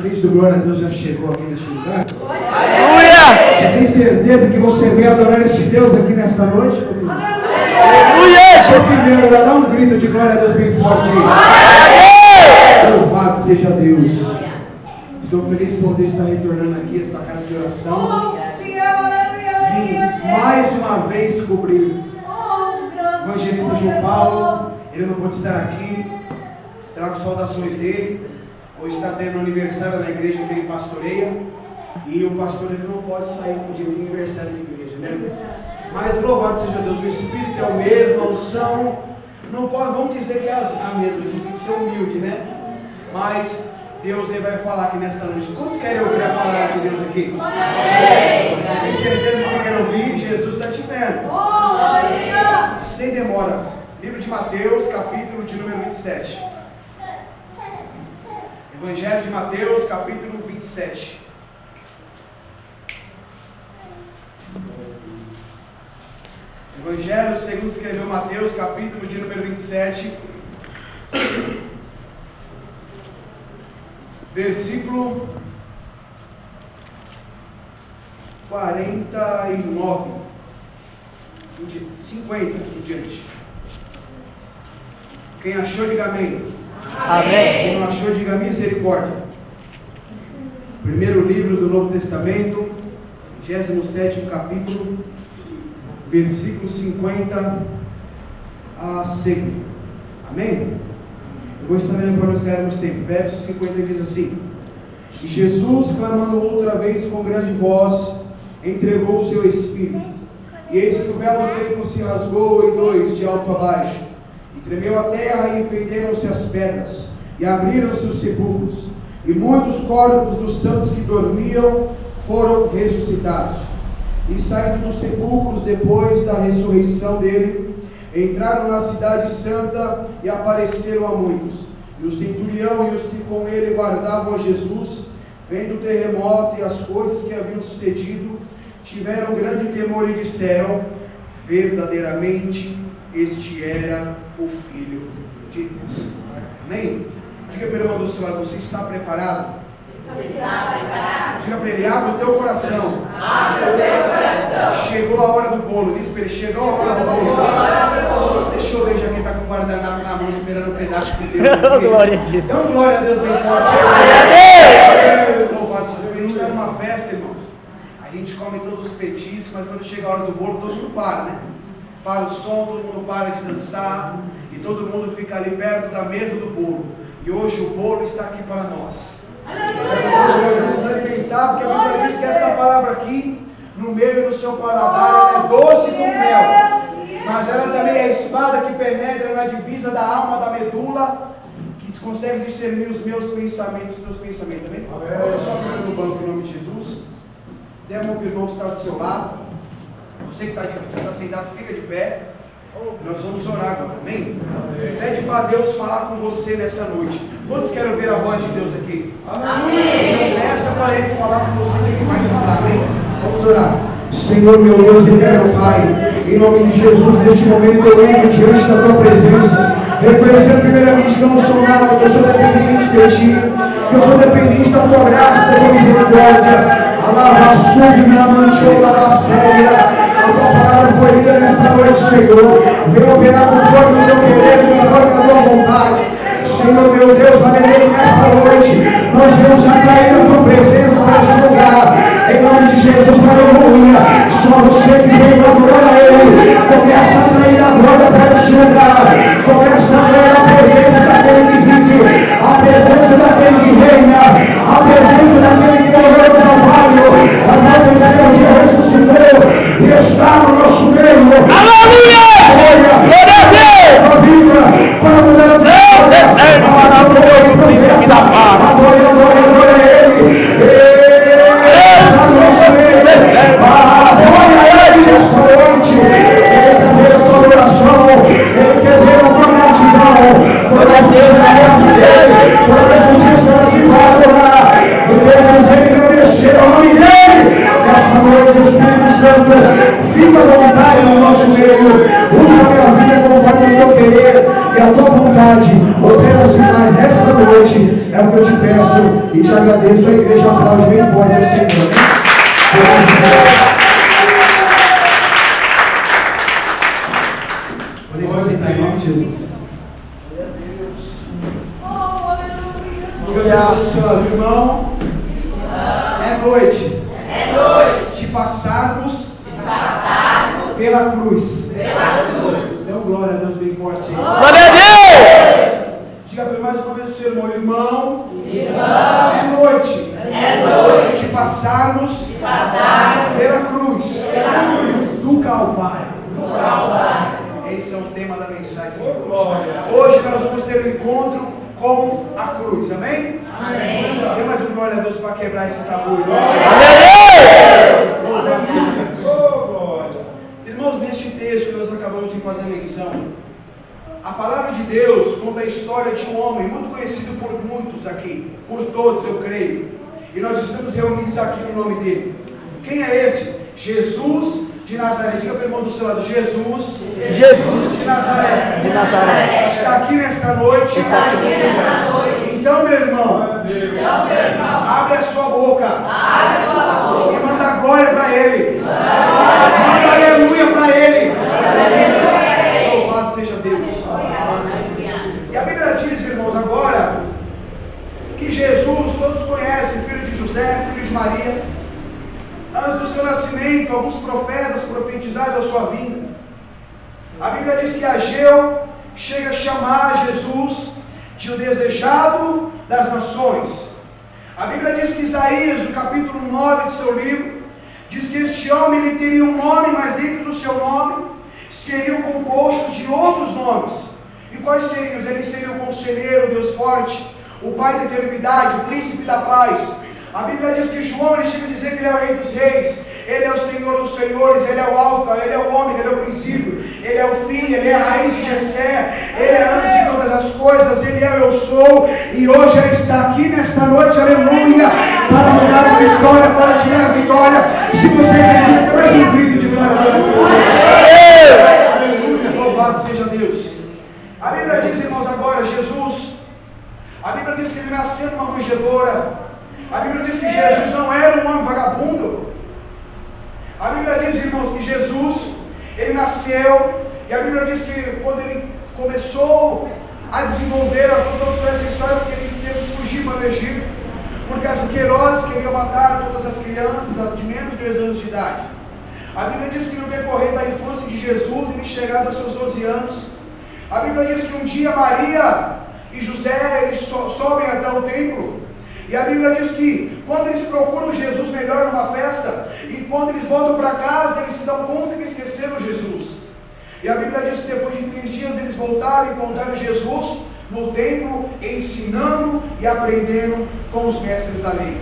Cristo, glória a Deus, já chegou aqui neste lugar? Aleluia! Você tem certeza que você veio adorar este Deus aqui nesta noite? Aleluia! Esse mesmo, dá um grito de glória a Deus bem forte. Louvado seja Deus. Estou feliz por poder estar retornando aqui, esta casa de oração. Vim mais uma vez cobrir o evangelista João Paulo. Ele não pode estar aqui. Trago saudações dele. Hoje está tendo aniversário na igreja que ele pastoreia. E o pastor ele não pode sair no dia de aniversário de igreja, né, irmãos? Mas louvado seja Deus, o Espírito é o mesmo, a unção. Não pode, vamos dizer que é a mesma, a gente tem que ser humilde, né? Mas Deus ele vai falar aqui nesta noite. Quantos querem ouvir a palavra de Deus aqui? Você tem certeza que você quer ouvir? Jesus está te vendo. Sem demora. Livro de Mateus, capítulo de número 27. Evangelho de Mateus, capítulo 27. Evangelho segundo escreveu Mateus, capítulo de número 27. Versículo 49, 50 em diante. Quem achou, diga amém. Amém. Quem não achou, diga misericórdia. Primeiro livro do Novo Testamento, 27º capítulo, versículo 50 a seguir. Amém? Eu vou estar lendo para nós ganharmos tempo. Verso 50 diz assim: E Jesus, clamando outra vez com grande voz, entregou o seu espírito. E eis que o véu do templo se rasgou em dois, de alto a baixo. E tremeu a terra, e fenderam-se as pedras, e abriram-se os sepulcros. E muitos corpos dos santos que dormiam foram ressuscitados. E saindo dos sepulcros depois da ressurreição dele, entraram na cidade santa e apareceram a muitos. E o centurião e os que com ele guardavam a Jesus, vendo o terremoto e as coisas que haviam sucedido, tiveram grande temor e disseram: verdadeiramente este era o Filho de Deus. Amém? Diga para o irmão do seu lado: você está preparado? Diga para ele: abre o teu coração. Chegou a hora do bolo. Diz para ele: chegou a hora do bolo. Deixa eu ver já quem está com o guardanapo na mão esperando um pedaço de Deus. Glória a Deus. Então glória a Deus bem forte. Louvado seja Deus. A gente está numa festa, irmãos. A gente come todos os petiscos, mas quando chega a hora do bolo, todo mundo para, né? Para o som, todo mundo para de dançar. E todo mundo fica ali perto da mesa do bolo. E hoje o bolo está aqui para nós. Nós vamos alimentar, porque a Bíblia diz que esta palavra aqui, no meio e no seu paladar, ela é doce como mel. Mas ela também é a espada que penetra na divisa da alma, da medula, que consegue discernir os meus pensamentos, os teus pensamentos. Amém? Olha só primeiro no banco, em nome de Jesus. Dê a mão para o irmão que está do seu lado. Você que está sentado, fica de pé. Nós vamos orar agora, amém? Pede para Deus falar com você nessa noite. Quantos querem ouvir a voz de Deus aqui? Amém. Então peça para Ele falar com você que Ele vai falar, amém? Vamos orar. Senhor meu Deus e eterno Pai, em nome de Jesus, neste momento eu entro diante da Tua presença, reconhecendo primeiramente que eu não sou nada, que eu sou dependente de Ti, que eu sou dependente da Tua graça, da Tua misericórdia. Alava a de minha mãe, ou lava a séria. A Tua palavra foi lida nesta noite, Senhor. Venha operar conforme o Teu querer, conforme a Tua vontade. Senhor meu Deus, aleluia, nesta noite nós vamos atrair a Tua presença para este lugar. Em nome de Jesus, aleluia. Só você que veio adorar a Ele, começa a atrair a glória para este lugar. Começa a atrair a presença daquele que vive, a presença daquele que reina, a presença daquele que morreu no Calvário, a presença de ressuscitou e está no nosso meio. Aleluia! Glória a Deus! A vida para mudar a vida. Adore a Ele. Adore a Ele nesta noite. Ele quer ver a tua oração. Ele quer ver a tua que eu te peço e te agradeço, a igreja aplaude bem forte ao Senhor. Podemos sentar em nome de Jesus. Diga para o seu lado, irmão, é noite. De passarmos pela cruz. Dê glória a Deus bem forte. Glória a Deus! Diga mais uma vez para o seu irmão, é noite de passarmos pela cruz do Calvário. Esse é o tema da mensagem de hoje. Hoje nós vamos ter um encontro com a cruz, amém? Dê mais um glória a Deus para quebrar esse tabu. Irmãos, neste texto que nós acabamos de fazer menção, a palavra de Deus conta a história de um homem muito conhecido por muitos aqui, por todos eu creio, e nós estamos reunidos aqui no nome dele. Quem é esse? Jesus de Nazaré. Diga para o irmão do seu lado, Jesus de Nazaré. Está aqui nesta noite. Então, meu irmão, abre a sua boca e manda glória para ele. Manda aleluia para ele. Louvado seja Deus. E a Bíblia diz, irmãos, agora que Jesus, todos conhecem, filho de José, filho de Maria. Antes do seu nascimento, alguns profetas profetizaram a sua vinda. A Bíblia diz que Ageu chega a chamar Jesus de o desejado das nações. A Bíblia diz que Isaías, no capítulo 9 de seu livro, diz que este homem ele teria um nome, mas dentro do seu nome seriam compostos de outros nomes. E quais seriam? Ele seria o conselheiro, Deus forte, o Pai da eternidade, o príncipe da paz. A Bíblia diz que João ele chega a dizer que ele é o Rei dos Reis, ele é o Senhor dos Senhores, ele é o Alfa, ele é o Ômega, ele é o princípio, ele é o fim, ele é a raiz de Jessé, ele é antes de todas as coisas, ele é o eu sou, e hoje ele está aqui nesta noite, aleluia, para mudar a história, para tirar a vitória. Se você acredita, mais um grito de glória a Deus. Aleluia, louvado seja Deus. A Bíblia diz, irmãos, agora, Jesus, a Bíblia diz que ele nasceu numa manjedoura. A Bíblia diz que Jesus não era um homem vagabundo. A Bíblia diz, irmãos, que Jesus, ele nasceu, e a Bíblia diz que quando ele começou a desenvolver, todas essas histórias que ele teve que fugir para o Egito, porque as Herodes queriam matar todas as crianças de menos de 2 anos de idade. A Bíblia diz que no decorrer da infância de Jesus, ele chegava aos seus 12 anos. A Bíblia diz que um dia Maria e José, eles sobem até o templo. E a Bíblia diz que quando eles procuram Jesus melhor numa festa, e quando eles voltam para casa, eles se dão conta que esqueceram Jesus. E a Bíblia diz que depois de 3 dias eles voltaram e encontraram Jesus no templo, ensinando e aprendendo com os mestres da lei.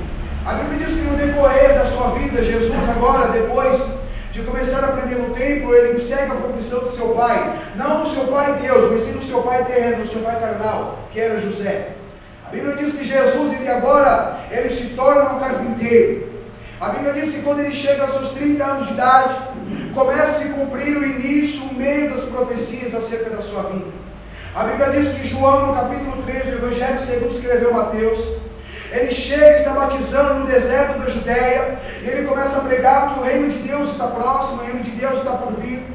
A Bíblia diz que no decorrer da sua vida, Jesus agora, depois de começar a aprender no templo, ele segue a profissão do seu pai, não do seu pai Deus, mas sim do seu pai terreno, do seu pai carnal, que era José. A Bíblia diz que Jesus, ele se torna um carpinteiro. A Bíblia diz que quando ele chega aos seus 30 anos de idade, começa a se cumprir o início, o meio das profecias acerca da sua vida. A Bíblia diz que João, no capítulo 3 do Evangelho segundo escreveu Mateus, ele chega e está batizando no deserto da Judéia, e ele começa a pregar que o reino de Deus está próximo, o reino de Deus está por vir,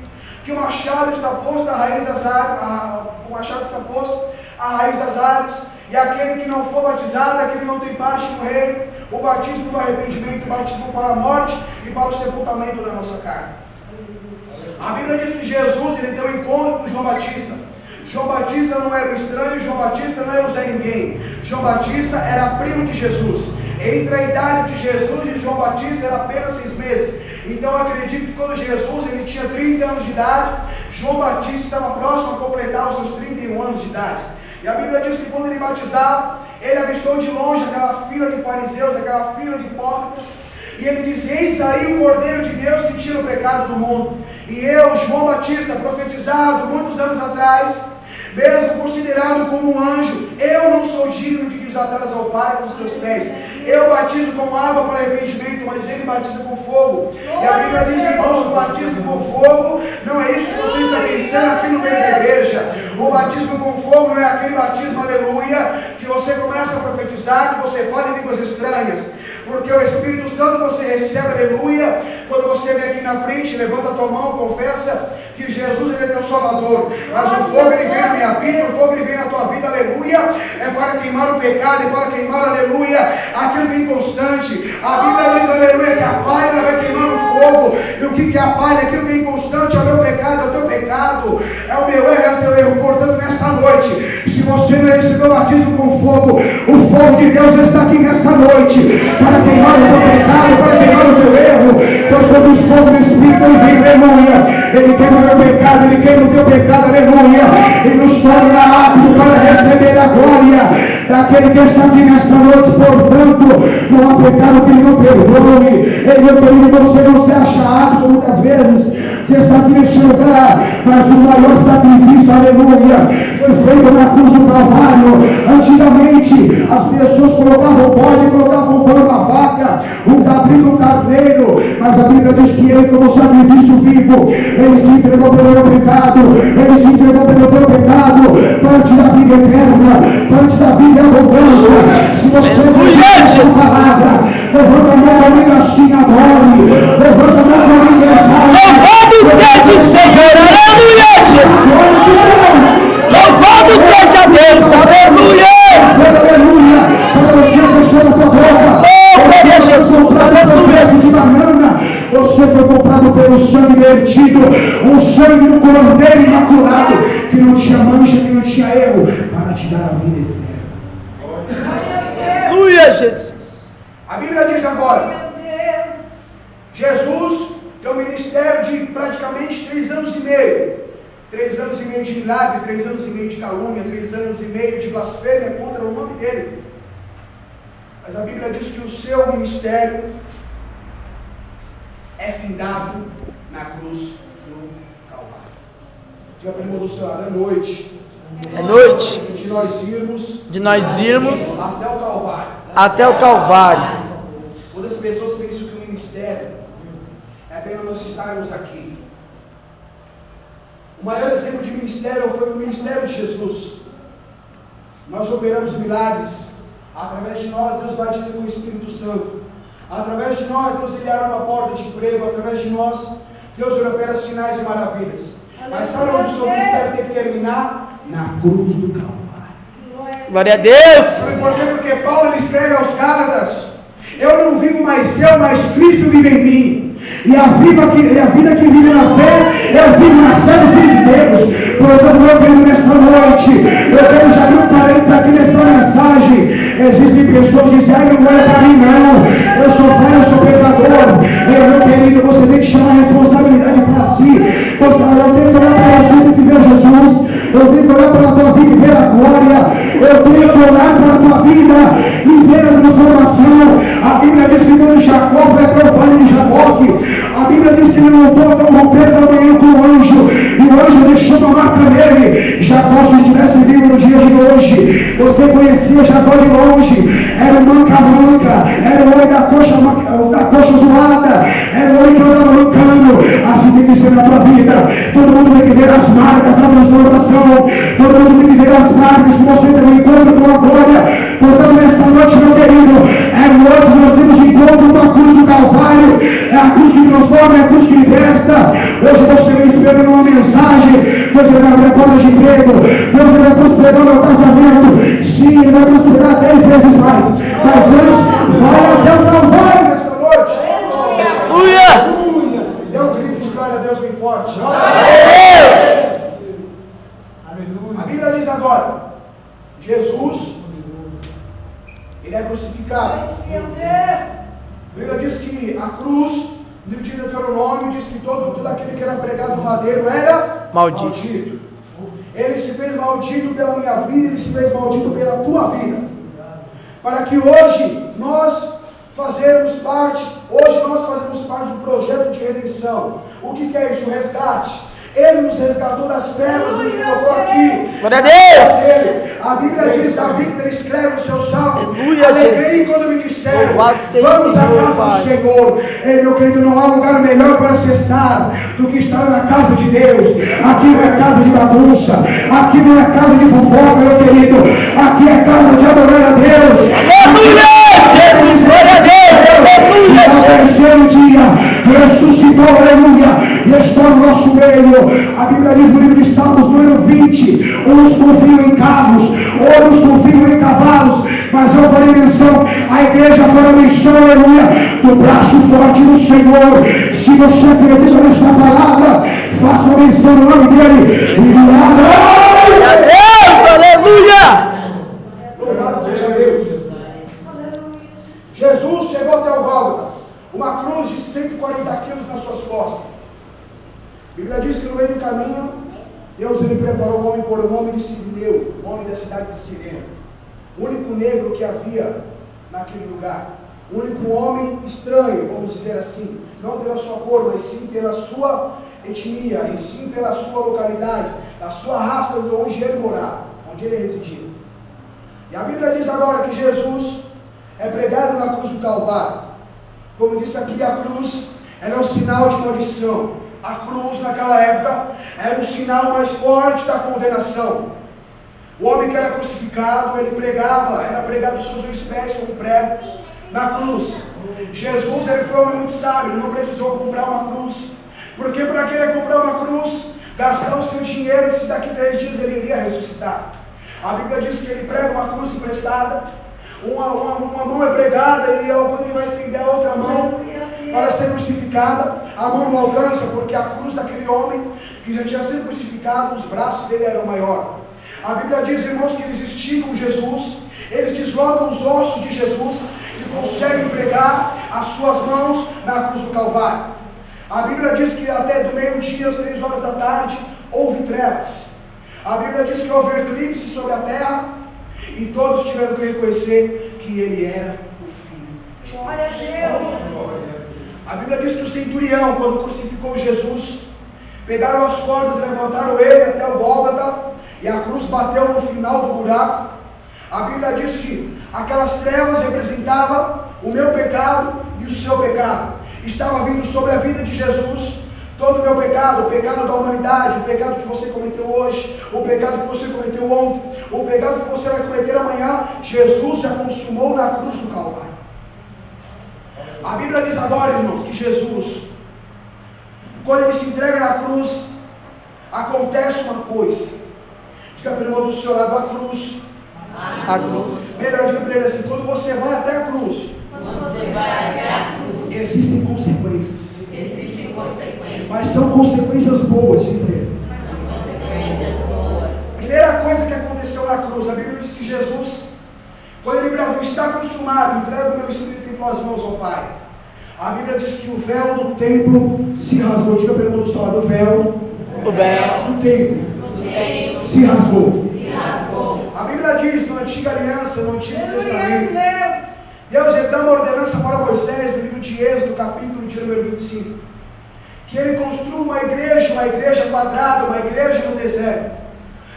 que o machado está posto à raiz das árvores, o machado está posto à raiz das árvores, e aquele que não for batizado, aquele que não tem parte no reino, o batismo do arrependimento, o batismo para a morte e para o sepultamento da nossa carne. A Bíblia diz que Jesus ele tem um encontro com João Batista. João Batista não era um estranho, João Batista não era um Zé Ninguém. João Batista era primo de Jesus. Entre a idade de Jesus e João Batista era apenas 6 meses. Então eu acredito que quando Jesus ele tinha 30 anos de idade, João Batista estava próximo a completar os seus 31 anos de idade. E a Bíblia diz que quando ele batizava, ele avistou de longe aquela fila de fariseus, aquela fila de hipócritas, e ele diz: eis aí o Cordeiro de Deus que tira o pecado do mundo. E eu, João Batista, profetizado muitos anos atrás, mesmo considerado como um anjo, eu não sou digno de desatar as alparcas dos teus pés. Eu batizo com água para arrependimento, mas ele batiza com fogo. E a Bíblia diz, irmãos, o batismo com fogo não é isso que você está pensando aqui no meio da igreja. O batismo com fogo não é aquele batismo, aleluia, que você começa a profetizar, que você fala em línguas estranhas. Porque o Espírito Santo você recebe, aleluia, quando você vem aqui na frente, levanta a tua mão, confessa que Jesus ele é teu Salvador. Mas o fogo ele vem na minha vida, o fogo ele vem na tua vida, aleluia, é para queimar o pecado, é para queimar, aleluia, aquilo que é inconstante. A Bíblia diz, aleluia, que a palha vai queimando o fogo. E o que é a palha? Aquilo que é inconstante é o meu pecado, é o teu pecado, é o meu erro, é o teu erro. Portanto, nesta noite, se você não recebeu o batismo com fogo, o fogo de Deus está aqui nesta noite, para queimar o teu pecado, para queimar o teu erro. Deus sobre os fogos do Espírito, ele vem, aleluia, ele queima o teu pecado, ele queima o teu pecado, aleluia, ele nos torna aptos para receber a glória daquele que está aqui nesta noite. Portanto, não há pecado que ele não perdoe. Ele não perdoe, você não se acha apto muitas vezes que está aqui neste lugar, mas o maior sacrifício, aleluia, foi feito na cruz do Calvário. Antigamente as pessoas colocavam bode, colocavam pão na vaca, um cabrito, um carneiro, mas a Bíblia diz que ele, como sacrifício vivo, ele se entregou pelo meu pecado, ele se entregou pelo teu pecado, para te dar vida eterna, para te dar vida e abundância. Se você não conhece essa palavra, levanta a mão comigo assim, adore, levanta a mão comigo e exalta. Louvado seja o Senhor, aleluia, Jesus. Louvado seja Deus, aleluia. Aleluia. Para você fechar a tua boca. Glória a Jesus, aleluia. De banana, você foi comprado pelo sangue vertido, o sangue do Cordeiro imaculado, que não tinha mancha, que não tinha erro, para te dar a vida eterna. Aleluia, Jesus. A Bíblia diz agora, Jesus tem um ministério de praticamente 3 anos e meio. 3 anos e meio de milagre, 3 anos e meio de calúnia, 3 anos e meio de blasfêmia contra o nome dele. Mas a Bíblia diz que o seu ministério é findado na cruz do Calvário. Diga para o irmão do seu lado, é noite. É noite De nós irmos até o Calvário. Quando as pessoas pensam que o ministério é apenas nós estarmos aqui. O maior exemplo de ministério foi o ministério de Jesus. Nós operamos milagres. Através de nós, Deus batiza com o Espírito Santo. Através de nós, Deus lhe abre uma porta de emprego. Através de nós, Deus opera sinais e maravilhas. Mas sabe onde o seu ministério tem que terminar? Na cruz do Calvário. Glória a Deus. Sabe por quê? Porque Paulo ele escreve aos Gálatas: eu não vivo mais eu, mas Cristo vive em mim. E a vida que vive na fé, eu vivo na fé do Filho de Deus. Portanto, meu querido, nesta noite, eu quero já abrir um parênteses aqui nesta mensagem. Existem pessoas que dizem, não é para mim não, eu sou velho, eu sou pecador. Meu querido, você tem que chamar a responsabilidade para si. Eu tenho que olhar para você e ver Jesus. Eu tenho que olhar para a tua vida e ver a glória. Eu tenho que olhar para a tua vida e ver a transformação. A Bíblia diz que quando Jacó foi até o vale de Jaboque, a Bíblia diz que ele não voltou a romper da manhã com o anjo, e o anjo deixou uma marca nele. Jacó, se estivesse vivo no dia de hoje, você conhecia Jacó de longe, era o manca, era o homem da coxa zoada, era o homem que andava mancando. Assim tem que ser na tua vida. Todo mundo tem que ver as marcas da transformação, todo mundo tem que ver as marcas que você tem um encontro com a glória. Portanto, nesta noite, meu querido, é noite que nós temos encontro com a cruz do Calvário. É a cruz que transforma, é a cruz que liberta. Hoje você vem esperando uma mensagem. Deus vai abrir a porta de emprego. Deus vai prosperar meu casamento. Sim, Ele vai prosperar 10 vezes mais. Mas antes, vai até o Calvário nesta noite. Aleluia! Dê um grito de glória a Deus bem forte. Aleluia. A Bíblia diz agora, Jesus, Ele é crucificado. A Bíblia diz que a cruz, no livro de Deuteronômio, diz que todo aquele que era pregado no madeiro era maldito. Ele se fez maldito pela minha vida, Ele se fez maldito pela tua vida. Para que hoje nós fazemos parte do projeto de redenção. O que é isso? O resgate. Ele nos resgatou das trevas, nos colocou aqui. Glória a Deus. A Bíblia diz, Davi, que ele escreve o seu salmo. Aleluia, Alegrei Jesus. quando me disseram, Louvado seja vamos o à Senhor, casa Pai. do Senhor. Ei, meu querido, não há lugar melhor para se estar do que estar na casa de Deus. Aqui não é casa de bagunça. Aqui não é casa de fofoca, meu querido. Aqui é casa de adorar a Deus. Aleluia, Jesus. Glória a Deus. Aleluia, E ao terceiro dia, ressuscitou, aleluia, e está no nosso meio. A Bíblia diz no livro de Salmos, no ano 20, uns confiam em carros, outros confiam em cavalos, mas eu farei menção, a igreja fará menção, aleluia, do braço forte do Senhor. Se você acredita nesta palavra, faça menção no nome dele. Glória a Deus. Aleluia. Louvado seja Deus. Jesus chegou até o Gólgota, uma cruz de 140 quilos nas suas costas. A Bíblia diz que no meio do caminho, Deus ele preparou um homem por um homem de Sirineu, um homem da cidade de Cirene. O único negro que havia naquele lugar. O único homem estranho, vamos dizer assim. Não pela sua cor, mas sim pela sua etnia, e sim pela sua localidade, a sua raça de onde ele morava, onde ele residia. E a Bíblia diz agora que Jesus é pregado na cruz do Calvário. Como disse aqui, a cruz era um sinal de maldição. A cruz naquela época era um sinal mais forte da condenação. O homem que era crucificado, ele pregava, era pregado sobre os pés como prego na cruz. Jesus, ele foi um homem muito sábio, ele não precisou comprar uma cruz, porque para que ele comprar uma cruz, gastar o seu dinheiro, e se daqui 3 dias ele iria ressuscitar. A Bíblia diz que ele prega uma cruz emprestada, uma mão é pregada e quando ele vai estender a outra mão para ser crucificada, a mão não alcança, porque a cruz daquele homem que já tinha sido crucificado, os braços dele eram maiores. A Bíblia diz, irmãos, que eles esticam Jesus, eles deslocam os ossos de Jesus e conseguem pregar as suas mãos na cruz do Calvário. A Bíblia diz que até do meio-dia às 3 horas da tarde houve trevas. A Bíblia diz que houve eclipse sobre a terra e todos tiveram que reconhecer que ele era o Filho de Deus. Glória a Deus. A Bíblia diz que o centurião, quando crucificou Jesus, pegaram as cordas e levantaram ele até o Gólgota, e a cruz bateu no final do buraco. A Bíblia diz que aquelas trevas representavam o meu pecado e o seu pecado. Estava vindo sobre a vida de Jesus todo o meu pecado, o pecado da humanidade, o pecado que você cometeu hoje, o pecado que você cometeu ontem, o pecado que você vai cometer amanhã. Jesus já consumou na cruz do Calvário. A Bíblia diz agora, irmãos, que Jesus, quando ele se entrega na cruz, acontece uma coisa. Diga para o irmão do seu lado, a cruz. A cruz. Melhor, diga para ele assim, quando você vai até a cruz, existem consequências. Mas são consequências boas, diga para ele. Primeira coisa que aconteceu na cruz, a Bíblia diz que Jesus, quando ele bradou, está consumado, entrega o meu espírito em tuas mãos, ó Pai. A Bíblia diz que o véu do templo se rasgou. Diga para ele do seu lado, o véu do templo se rasgou. A Bíblia diz, na antiga aliança, no Antigo Testamento, Deus ele dá uma ordenança para Moisés, no livro de Êxodo, capítulo de número 25, que ele construa uma igreja quadrada, uma igreja no deserto,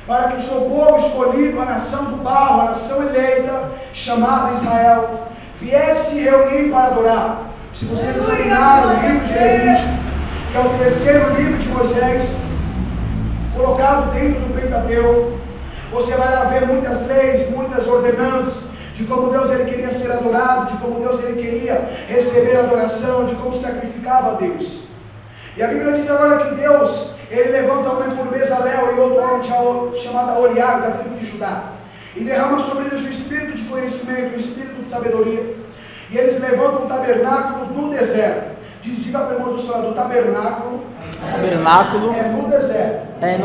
para que o seu povo escolhido, a nação do barro, a nação eleita, chamada Israel, viesse se reunir para adorar. Se você examinar o livro de Levítico, que é o terceiro livro de Moisés, colocado dentro do Pentateuco, você vai lá ver muitas leis, muitas ordenanças, de como Deus ele queria ser adorado, de como Deus ele queria receber adoração, de como sacrificava a Deus. E a Bíblia diz agora que Deus, ele levanta um homem por Bezalel e outro homem chamado Oliabe, da tribo de Judá, e derrama sobre eles o espírito de conhecimento, o espírito de sabedoria, e eles levantam um tabernáculo no deserto. Diga para o irmão do seu lado, o tabernáculo é no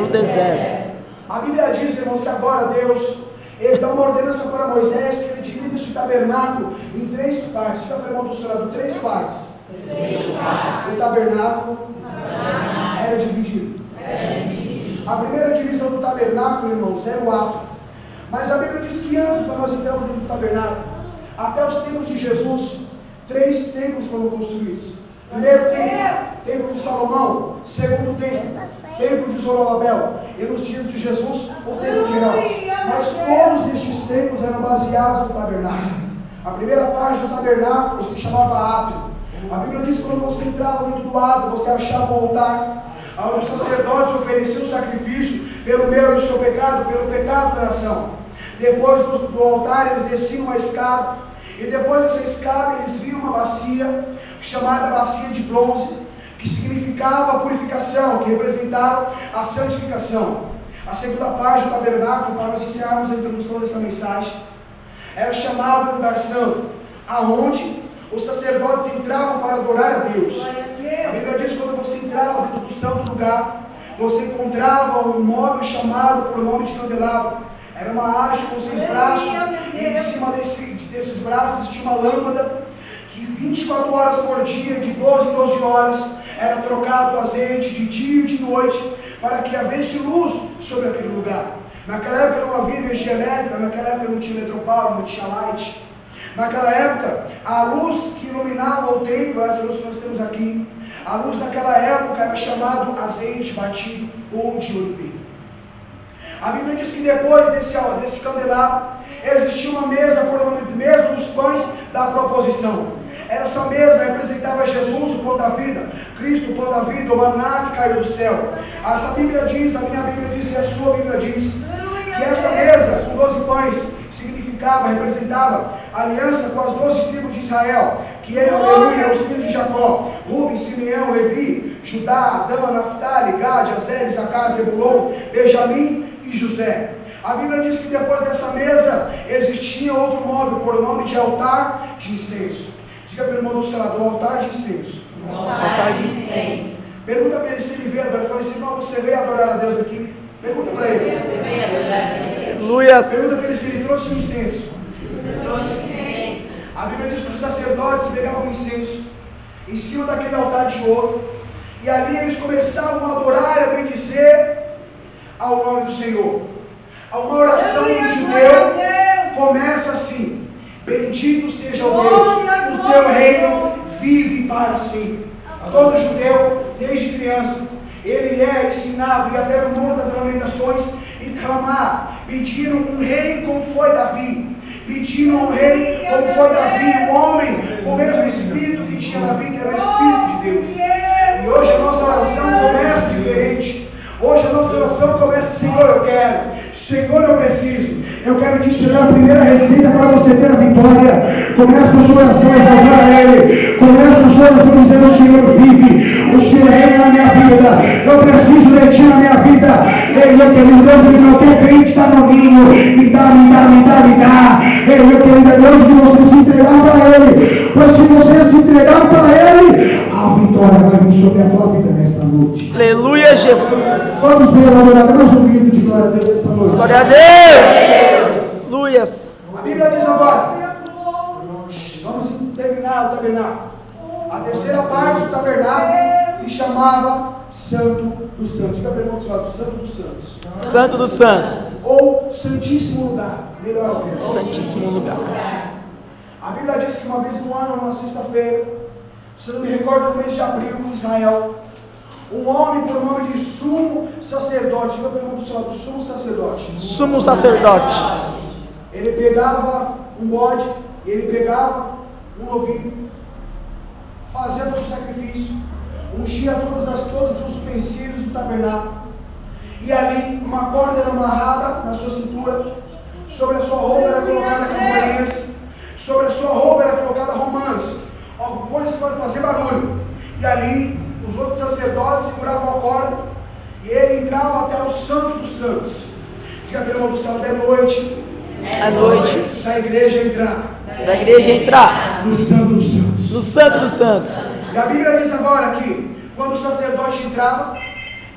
deserto. A Bíblia diz, irmãos, que agora Deus, ele dá uma ordenança para Moisés, que ele divide este tabernáculo em 3 partes. Diga para o irmão do seu lado, 3 partes. O tabernáculo era dividido. A primeira divisão do tabernáculo, irmãos, era o ato. Mas a Bíblia diz que antes, para nós entrarmos dentro do tabernáculo, até os tempos de Jesus, 3 templos foram construídos. Primeiro templo de Salomão. Segundo templo de Zorobabel. E nos dias de Jesus, o templo de Herodes. Mas todos estes templos eram baseados no tabernáculo. A primeira parte do tabernáculo se chamava átrio. A Bíblia diz que quando você entrava dentro do átrio, você achava um altar, onde os sacerdotes ofereciam sacrifício pelo meu e o seu pecado, pelo pecado da nação. Depois do altar eles desciam uma escada, e depois dessa escada eles viam uma bacia, chamada bacia de bronze, que significava a purificação, que representava a santificação. A segunda parte do tabernáculo, para nós encerrarmos a introdução dessa mensagem, era chamado lugar santo, aonde os sacerdotes entravam para adorar a Deus. A Bíblia diz que quando você entrava dentro do santo lugar, você encontrava um móvel chamado por nome de candelabro. Era uma haste com 6 braços, e em cima desses braços tinha uma lâmpada, que 24 horas por dia, de 12 em 12 horas, era trocado o azeite de dia e de noite, para que houvesse luz sobre aquele lugar. Naquela época não havia energia elétrica, naquela época não tinha eletropower, não tinha light. Naquela época, a luz que iluminava o templo, essa luz que nós temos aqui, a luz naquela época era chamado azeite batido ou de oliveira. A Bíblia diz que depois desse candelabro, existia uma mesa por nome de mesa dos pães da proposição. Essa mesa representava Jesus, o pão da vida, Cristo, o pão da vida, o maná que caiu do céu. Essa Bíblia diz, a minha Bíblia diz e a sua Bíblia diz, que esta mesa com 12 pães representava a aliança com as 12 tribos de Israel, que eram, aleluia, os filhos de Jacó, Rubem, Simeão, Levi, Judá, Dan, Naftali, Gad, Azer, Isacar, Zebulon, Benjamim e José. A Bíblia diz que depois dessa mesa existia outro móvel por nome de altar de incenso. Diga para o irmão do seu lado, altar de incenso. Altar de incenso. Pergunta para ele se ele veio adorar. Fala assim, irmão, você veio adorar a Deus aqui? Pergunta para ele. Aleluia. Pergunta para ele se ele trouxe o incenso. A Bíblia diz que os sacerdotes pegavam o incenso em cima daquele altar de ouro, e ali eles começavam a adorar e a bendizer ao nome do Senhor. Uma oração do judeu começa assim: bendito seja o Deus, o teu reino vive para sempre. Todo judeu, desde criança, ele é ensinado e até no mundo das lamentações e clamar, pedindo um rei como foi Davi, pedindo um rei como foi Davi, um homem com o mesmo espírito que tinha Davi, que era o Espírito de Deus. E hoje a nossa oração começa diferente. Hoje a nossa oração começa: Senhor, eu quero, Senhor, eu preciso. Eu quero te ensinar a primeira receita para você ter a vitória. Começa a sua oração a exaltar a Ele. Começa a sua oração dizendo: o Senhor vive, o Senhor reina na minha vida. Eu preciso de ti na minha vida. Eu querido Deus, que meu crente está no ninho. Me dá. Eu querido Deus, que você se entregar para Ele. Pois se você se entregar para Ele, a vitória vai vir sobre a tua vida nesta noite. Aleluia, Jesus. Vamos ver agora mais um grito de glória a Deus nesta noite. Glória a Deus. Aleluia. A Bíblia diz agora, vamos terminar o tabernáculo. A terceira parte do tabernáculo se chamava Santo dos Santos. Diga para o irmão do seu lado, Santo dos Santos. Santo dos Santos. Ou Santíssimo Lugar. Melhor ao menos. Santíssimo lugar. A Bíblia diz que uma vez no ano, numa sexta-feira, se eu não me recordo, no mês de abril, em Israel, um homem por nome de sumo sacerdote, diga para o irmão do seu lado, sumo sacerdote. Sumo sacerdote. Ele pegava um bode, ele pegava um novilho, fazia todo o sacrifício, ungia todos os utensílios do tabernáculo, e ali uma corda era amarrada na sua cintura, sobre a sua roupa era colocada campanhas, sobre a sua roupa era colocada romãs, coisas para fazer barulho, e ali os outros sacerdotes seguravam a corda, e ele entrava até o Santo dos Santos. Diga para o irmão do céu, de noite, à noite, da igreja entrar no Santo dos Santos. No Santo dos Santos. E a Bíblia diz agora que quando o sacerdote entrava,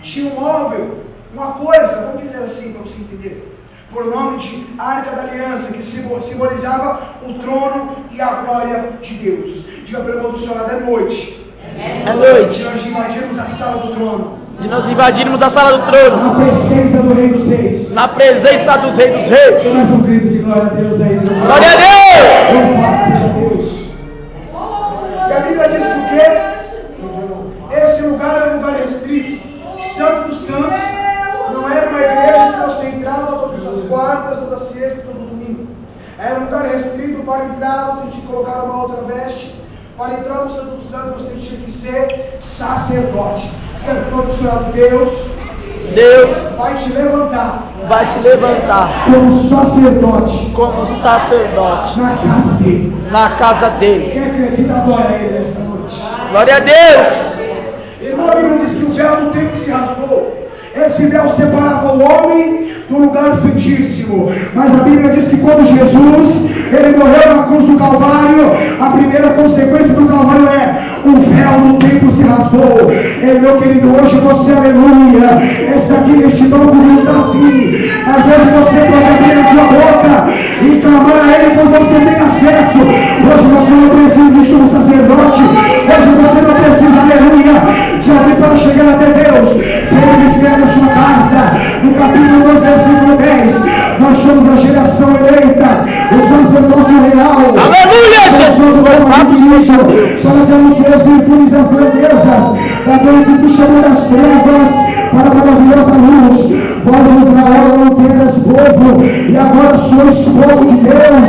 tinha um móvel, uma coisa, vamos dizer assim para você entender, por nome de Arca da Aliança, que simbolizava o trono e a glória de Deus. Diga para o irmão do seu lado, é noite. À noite. De nós invadirmos a sala do trono. De nós invadirmos a sala do trono. Na presença do Rei dos Reis. Na presença dos Reis dos Reis. Tem mais um grito de glória a Deus aí. Glória a Deus! Louvado seja Deus. E a Bíblia diz que o quê? eles te colocaram uma outra veste. Para entrar no Santo dos Santos, você tinha que ser sacerdote. Todo Senhor Deus vai te levantar como sacerdote na casa dele. Quem acredita, adora ele nesta noite. Glória a Deus. Irmão, a Bíblia diz que o véu do templo se rasgou. Esse véu separava o homem do lugar santíssimo. Mas a Bíblia diz que quando Jesus ele morreu na cruz do Calvário, a primeira consequência do Calvário é o véu do templo se rasgou. Meu querido, hoje você, aleluia, está aqui neste novo mundo assim. Mas hoje você pode abrir a sua boca e clamar a ele, pois você tem acesso. Hoje você não precisa de sumo sacerdote. Hoje você não precisa, aleluia, de alguém para chegar até Deus. Pedro escreve a sua carta no capítulo 2, versículo 10. Nós somos a geração eleita, o sacerdócio real. Aleluia, Jesus! Louvado seja Deus! Para denunciar as virtudes e as grandezas daquele que te chamou das trevas para a maravilhosa luz. Vós na hora não tendas povo, e agora sois povo de Deus,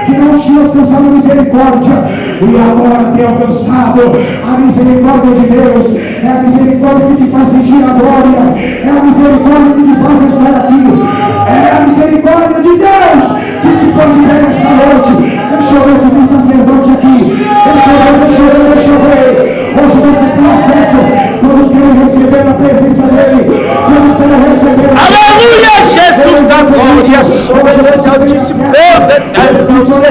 que não tinha alcançado misericórdia, e agora tem alcançado a misericórdia de Deus. É a misericórdia que te faz sentir a glória, é a misericórdia que te faz estar aqui, é a misericórdia de Deus que te põe de pé nesta noite. Deixa eu ver se tem sacerdote aqui, deixa eu ver. Hoje você tem acesso, todos querem receber a presença dele, todos querem receber a Aleluia, Jesus da glória, sobre esse altíssimo Deus eterno, Senhor.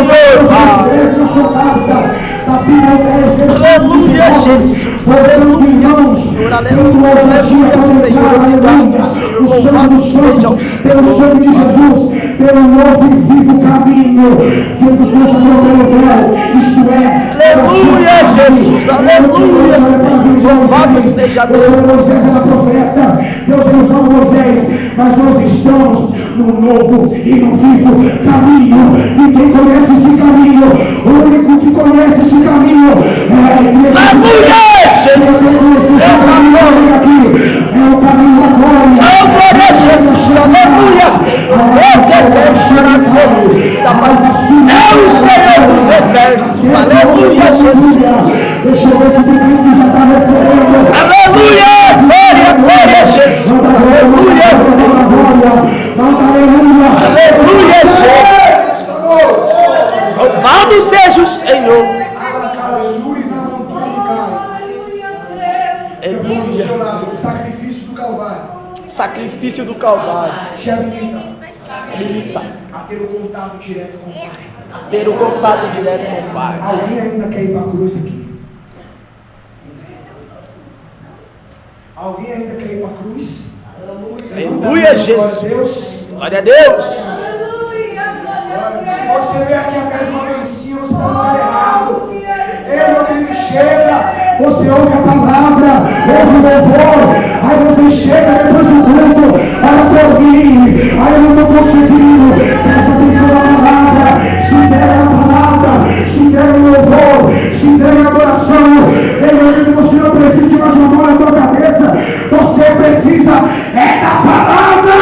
Aleluia, Jesus. Aleluia, Senhor. Aleluia, Senhor. Obrigado, Senhor. Louvado seja o pelo sangue de Jesus, pelo novo e vivo caminho que nos mostrou pelo véu, isto é, aleluia, Jesus. Aleluia, Senhor. Louvado seja Deus. Moisés era profeta, Deus usou Moisés, mas nós estamos no novo e no vivo caminho. E quem conhece esse caminho, o único que conhece esse caminho é a igreja. Aleluia, Jesus. É o caminho da glória. Glória a Jesus. Aleluia, Senhor. Deus é maravilhoso. É o Senhor dos exércitos. Aleluia, Jesus. Deixa eu ver se o que já está recebendo. Aleluia, glória, glória a Jesus. Aleluia, aleluia, Jesus. Louvado seja o Senhor. Aleluia. O sacrifício do Calvário. Sacrifício do Calvário. Te habilita a ter o contato direto com o Pai. Ter o contato direto com o Pai. Alguém ainda quer ir para a cruz aqui? Alguém ainda quer ir para a cruz? Aleluia, Jesus. Glória a Deus. Se você vem aqui atrás de uma bencinha, você está no lugar errado. Ei, meu querido, chega. Você ouve a palavra, ouve o louvor. Aí você chega depois do culto para dormir. Aí eu não estou conseguindo. Presta atenção na palavra. Se entrega na palavra. Se entrega no louvor. Se entrega na adoração. Ei, meu querido, você não precisa de mais uma mão na tua cabeça. Você precisa da palavra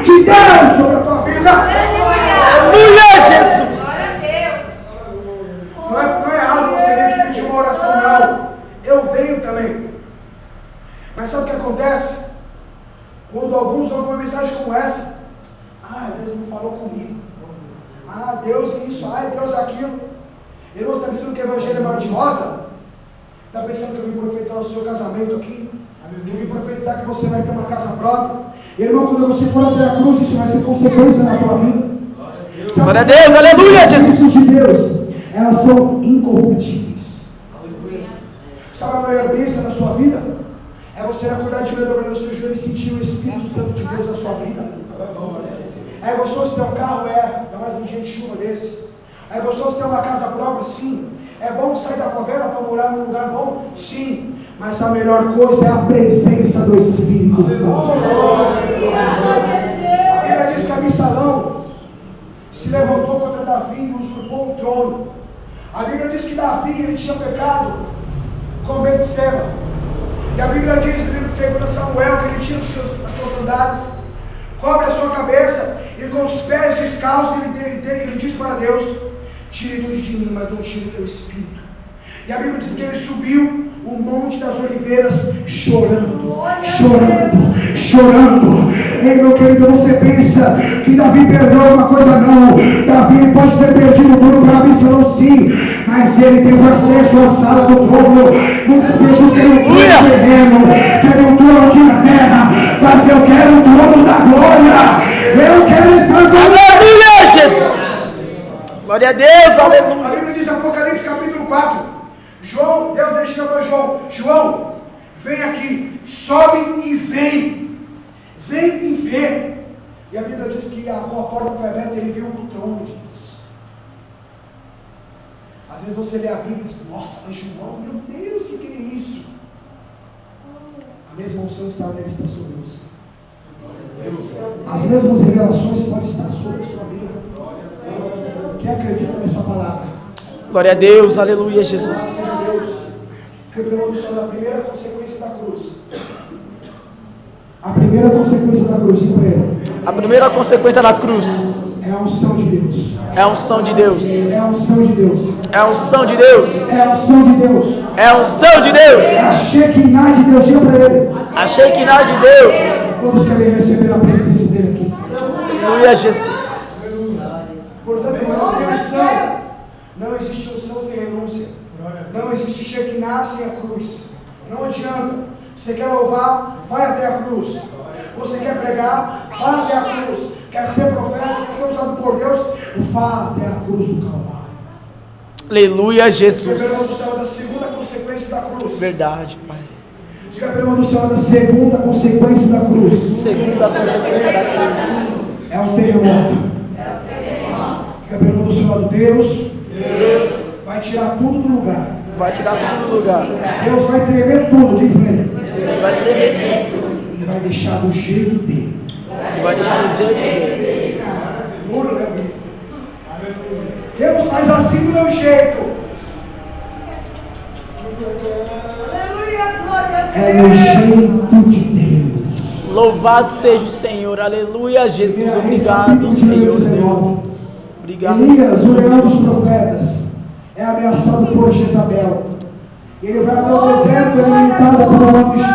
de Deus sobre a tua vida. Aleluia, Jesus. Não é errado você vir aqui pedir uma oração, não. Eu venho também. Mas sabe o que acontece? Quando alguns ouvem uma mensagem como essa, Deus não falou comigo. Deus isso, Deus aquilo. Irmão, está pensando que o evangelho é mar de rosa? Está pensando que eu vim profetizar o seu casamento aqui? Eu vim profetizar que você vai ter uma casa própria? Irmão, quando você for até a cruz, isso vai ser consequência na tua vida. Glória a Deus, aleluia, Jesus. As de Deus, elas são incorruptíveis. Sabe a maior bênção na sua vida? É você acordar de manhã, dobrando o seu joelho e sentir o Espírito Santo de Deus na sua vida. É gostoso ter um carro? Ainda mais um dia de chuva desse. É gostoso ter uma casa própria? Sim. É bom sair da favela para morar num lugar bom? Sim. Mas a melhor coisa é a presença do Espírito Santo. A Bíblia diz que Absalão se levantou contra Davi e usurpou o trono. A Bíblia diz que Davi ele tinha pecado com Betseba. E a Bíblia diz no livro de 2 Samuel que ele tira as suas sandálias, cobre a sua cabeça e com os pés descalços ele diz para Deus: Tire tudo de mim, mas não tire o teu espírito. E a Bíblia diz que ele subiu o Monte das Oliveiras chorando, chorando, chorando. Ei, meu querido, você pensa que Davi perdeu alguma coisa? Não. Davi pode ter perdido tudo para Absalão, sim, mas ele teve acesso à sala do trono. Muitas pessoas querem um trono terreno, querem um trono aqui na terra, mas eu quero o trono da glória. Eu quero estar com Aleluia, Jesus. Glória a Deus, aleluia. A Bíblia diz em Apocalipse capítulo 4. João, Deus deixa para João: João, vem aqui, sobe e vem e vê. E a Bíblia diz que a porta foi aberta e ele viu o trono de Deus. Às vezes você lê a Bíblia e diz: nossa, mas João, meu Deus, o que é isso? A mesma unção está nele, está sobre você. As mesmas revelações podem estar sobre a sua vida. Quem acredita nessa palavra? Glória a Deus, aleluia, Jesus. Revelou o Senhor da primeira consequência da cruz. A primeira consequência da cruz, diga para ele. A primeira consequência da cruz é a unção de Deus. É a unção de Deus. É a unção de Deus. É a unção de Deus. É a unção de Deus. É a unção de Deus. A Shekinah de Deus, diga para ele. A Shekinah de Deus. Todos querem receber a presença dele aqui. Aleluia, Jesus. Portanto, não tem unção. Não existe unção sem renúncia. Não existe Shekinah sem a cruz. Não adianta. Você quer louvar? Vai até a cruz. Você quer pregar? Vá até a cruz. Quer ser profeta? Quer ser usado por Deus? Vá até a cruz do Calvário. Aleluia, Jesus. Diga pelo do céu da segunda consequência da cruz. Verdade, Pai. Diga pelo do céu da segunda consequência da cruz. Segunda consequência da cruz. É o terremoto. Diga pelo do céu de Deus. Vai tirar tudo do lugar. Vai tirar tudo do lugar. Deus vai tremer tudo, diga para ele. Deus vai tremer tudo. E vai deixar do jeito dele. E vai deixar do jeito dele. Duro, né, bispo? Deus faz assim do meu jeito. É no jeito de Deus. Louvado seja o Senhor. Aleluia, Jesus. Obrigado, Senhor Deus. Obrigado. Elias, o leão dos profetas, é ameaçado por Jezabel. Ele vai até o deserto, ele é limitado por homens,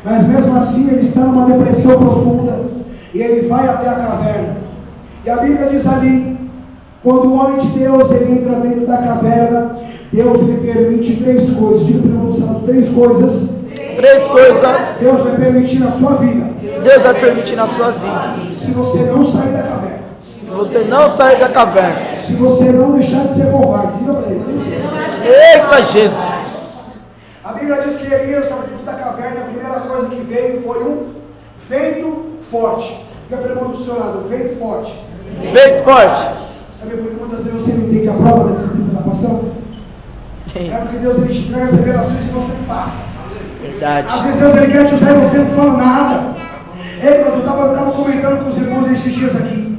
mas mesmo assim ele está numa depressão profunda. E ele vai até a caverna. E a Bíblia diz ali, quando o homem de Deus ele entra dentro da caverna, Deus lhe permite três coisas. Diga para o três coisas. Três coisas. Deus vai permitir na sua vida. Deus vai permitir na sua vida. Se você não sair da caverna. Se você não sair da caverna. Se você não deixar de ser covarde. Diga para ele. Eita, Jesus. A Bíblia diz que Elias estava dentro da caverna. A primeira coisa que veio foi um vento forte. Diga para o irmão do seu lado. Vento forte. Vento forte. Sabe por que muitas vezes você não entende a prova da disciplina da paixão? É porque Deus ele te traz as revelações e você passa. Verdade. Às vezes Deus ele quer te usar e você não fala nada. Ei, mas eu estava comentando com os irmãos esses dias aqui.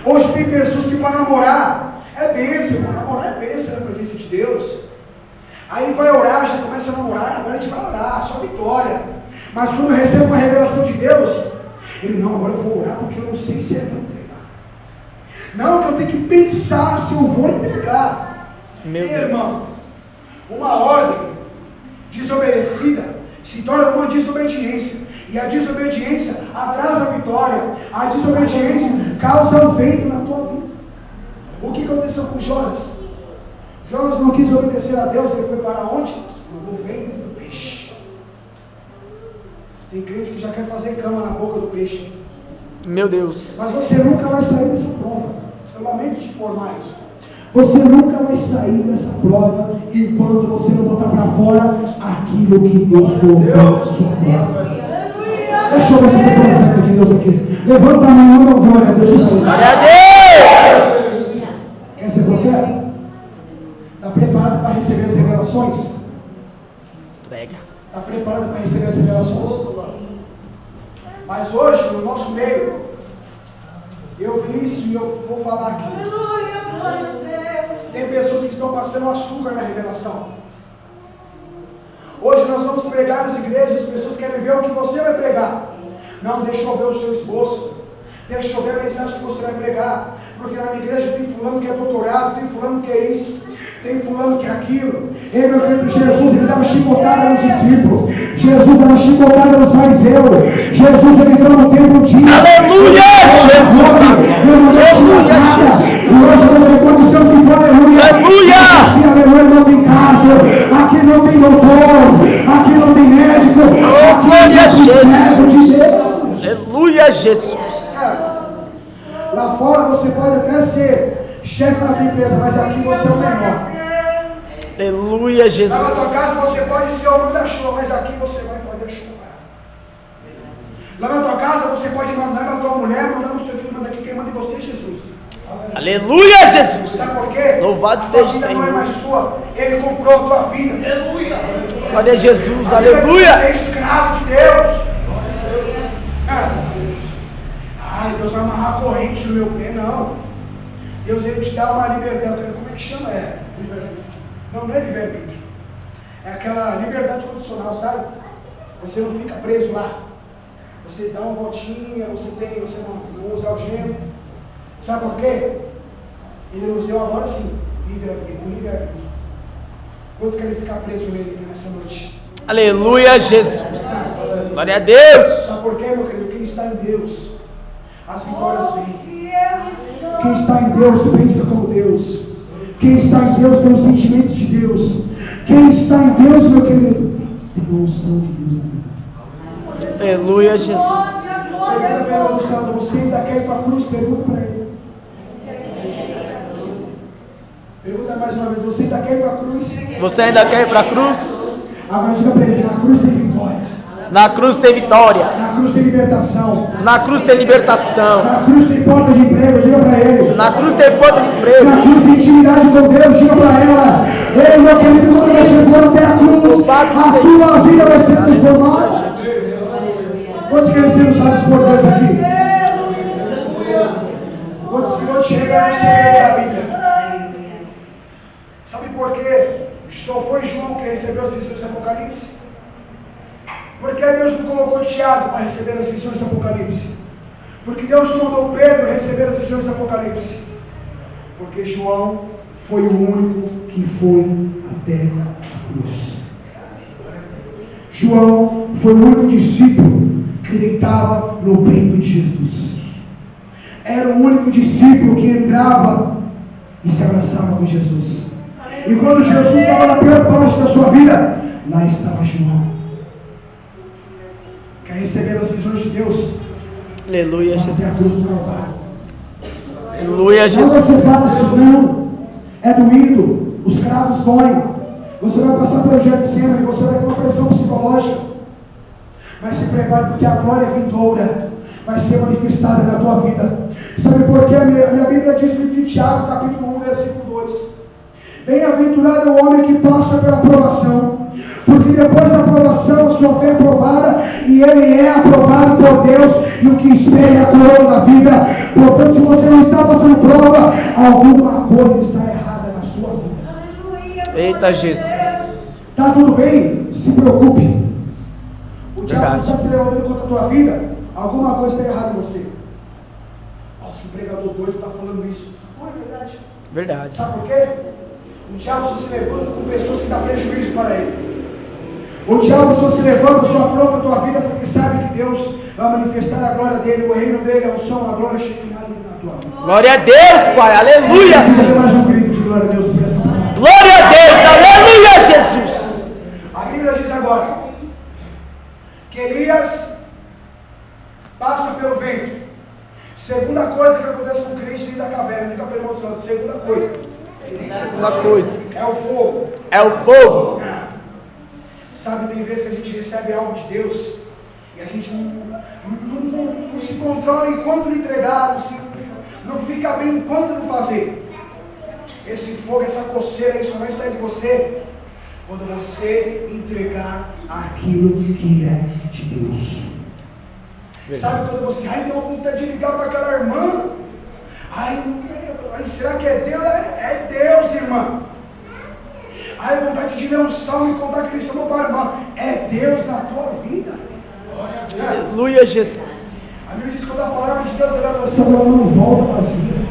Hoje tem pessoas que para namorar é bênção, namorar é bênção na presença de Deus. Aí vai orar, já começa a namorar, agora a gente vai orar, só vitória. Mas quando recebe uma revelação de Deus, ele não, agora eu vou orar porque eu não sei se é para entregar. Não, que eu tenho que pensar se eu vou entregar. Meu Ei, Deus. irmão, uma ordem desobedecida se torna uma desobediência. E a desobediência atrasa a vitória. A desobediência causa o vento na tua vida. O que aconteceu com Jonas? Jonas não quis obedecer a Deus, ele foi para onde? No ventre do peixe. Tem crente que já quer fazer cama na boca do peixe. Meu Deus. Mas você nunca vai sair dessa prova. Eu lamento te informar isso. Você nunca vai sair dessa prova enquanto você não botar para fora aquilo que Deus colocou na sua prova. Deixa eu ver se tem profeta de Deus aqui. Levanta a mão e dá glória a Deus. Glória a Deus. Quer ser profeta? Está preparado para receber as revelações? Prega. Está preparado para receber as revelações? Mas hoje, no nosso meio, eu vi isso e eu vou falar aqui. Tem pessoas que estão passando açúcar na revelação. Hoje nós vamos pregar nas igrejas, as pessoas querem ver o que você vai pregar. Não, deixa eu ver o seu esboço. Deixa eu ver a mensagem que você vai pregar. porque na minha igreja tem fulano que é doutorado, tem fulano que é isso, tem fulano que é aquilo. Ei, meu querido, Jesus, ele dava chicotada nos discípulos, Jesus dava chicotada nos fariseus, Jesus ele entrou no templo um dia. Aleluia, Jesus! E hoje você pode ser o que for, aleluia. Aleluia! Aqui, aleluia, não tem caso, aqui não tem doutor, aqui não tem médico, aqui glória a servo de Deus. Aleluia, Jesus! Lá fora você pode até ser chefe da tua empresa, mas aqui você é o menor. Aleluia, Jesus! Lá na tua casa você pode ser o homem da chuva, mas aqui você vai fazer chuva. Lá na tua casa você pode mandar na tua mulher, mandar nos teus filhos, mas aqui quem manda em você é Jesus. Aleluia, Jesus! Sabe por quê? Louvado A seja o vida não é Senhor! mais sua, Ele comprou a tua vida. Aleluia! Glória a Jesus! Você Aleluia! é escravo de Deus. Ai, Deus vai amarrar a corrente no meu pé. Não. Deus ele te dá uma liberdade. Como é que chama? Não é livre-arbítrio. É aquela liberdade condicional, sabe? Você não fica preso lá. Você dá uma voltinha, você não usa algema. Sabe por quê? Ele nos deu agora sim, livre-arbítrio. Quantos querem ficar preso nele aqui nessa noite? Aleluia, Jesus! Glória a Deus! Sabe por quê, meu querido? Quem está em Deus, as vitórias vêm. Quem está em Deus pensa como Deus. Quem está em Deus tem os sentimentos de Deus. Quem está em Deus, meu querido, tem a unção de Deus. Aleluia, Jesus! Pergunta para ele, Luciano, você ainda quer ir para a cruz? Pergunta para ele. Pergunta mais uma vez, você ainda quer ir para a cruz? Você ainda quer ir para a cruz? Agora diga para ele, na cruz tem vitória. Na cruz tem vitória. Na cruz tem libertação. Na cruz tem libertação. Na cruz tem porta de emprego, diga para ele. Na cruz tem porta de Na emprego. cruz tem intimidade com Deus, diga para ela. Ei, meu querido, quando você for até a cruz, a tua vida vai ser transformada. Quantos querem ser usados por Deus aqui? Quantos chegaram no segredo da Bíblia? Sabe por quê? Só foi João que recebeu as visões do Apocalipse? Porque Deus não colocou Tiago para receber as visões do Apocalipse? Porque Deus não mandou Pedro receber as visões do Apocalipse? Porque João foi o único que foi até a cruz. João foi o único discípulo que deitava no peito de Jesus. Era o único discípulo que entrava e se abraçava com Jesus. E quando Jesus estava na pior parte da sua vida, lá estava João. Quer receber as visões de Deus? Aleluia, Até a Jesus! cruz do Calvário. Aleluia, Não Jesus! você fala isso não. É doído. Os cravos doem. Você vai passar pelo Getsemane, você vai ter uma pressão psicológica. Mas se prepare, porque a glória vindoura vai ser manifestada na tua vida. Sabe por quê? A minha Bíblia diz no livro de Tiago, capítulo 1, versículo 2. Bem-aventurado é o homem que passa pela provação, porque depois da provação sua fé é provada, e ele é aprovado por Deus, e o que espera é a coroa da vida. Portanto, se você não está passando prova, alguma coisa está errada na sua vida. Eita, Jesus! Está tudo bem? Se preocupe. O diabo Verdade. está se levantando contra a tua vida, alguma coisa está errada em você. Nossa, que pregador doido está falando isso. Não é verdade. Verdade. Sabe por quê? O diabo só se levanta com pessoas que dão prejuízo para ele. O diabo só se levanta, só afronta a tua vida, porque sabe que Deus vai manifestar a glória dele, o reino dele, a unção, a glória chegando na tua vida. Glória a Deus, Pai! Aleluia, Dê Senhor! mais um grito de glória a Deus por essa palavra. Glória a Deus! Aleluia, Jesus! A Bíblia diz agora que Elias passa pelo vento. Segunda coisa que acontece com o crente dentro da caverna, diga para o irmão do lado, segunda coisa. Segunda coisa. É o fogo. É o fogo. Sabe, tem vezes que a gente recebe algo de Deus e a gente não se controla enquanto não entregar, não fica bem enquanto não fazer. Esse fogo, essa coceira aí só vai sair de você quando você entregar aquilo que é de Deus. Sabe quando você, ai, deu vontade de ligar para aquela irmã? Ai, será que é Deus? É Deus, irmã. Ai, vontade de ler um salmo e contar aquele salmo para a irmã. É Deus na tua vida. Aleluia, Jesus. A Bíblia diz que quando a palavra de Deus ela não volta vazia.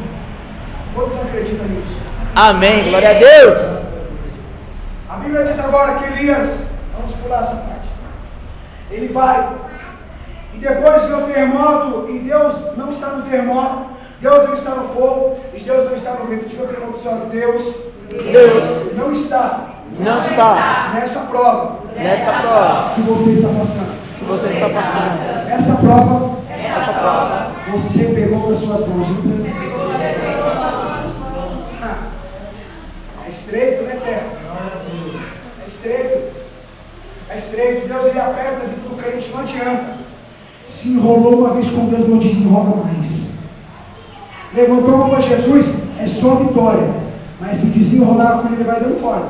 Quantos acreditam nisso? Amém. Glória a Deus. A Bíblia diz agora que Elias, vamos pular essa parte, ele vai, e depois vê o terremoto, e Deus não está no terremoto, Deus não está no fogo, e Deus não está no vento. Diga para o irmão do Senhor, Deus não está nessa prova que você está passando. Essa prova você pegou nas suas mãos. É estreito, né, terra? É estreito. Deus, ele aperta a vida do crente, não adianta. Se enrolou uma vez com Deus, não desenrola mais. Levantou a mão para Jesus, é só vitória. Mas se desenrolar com ele, vai dando fora.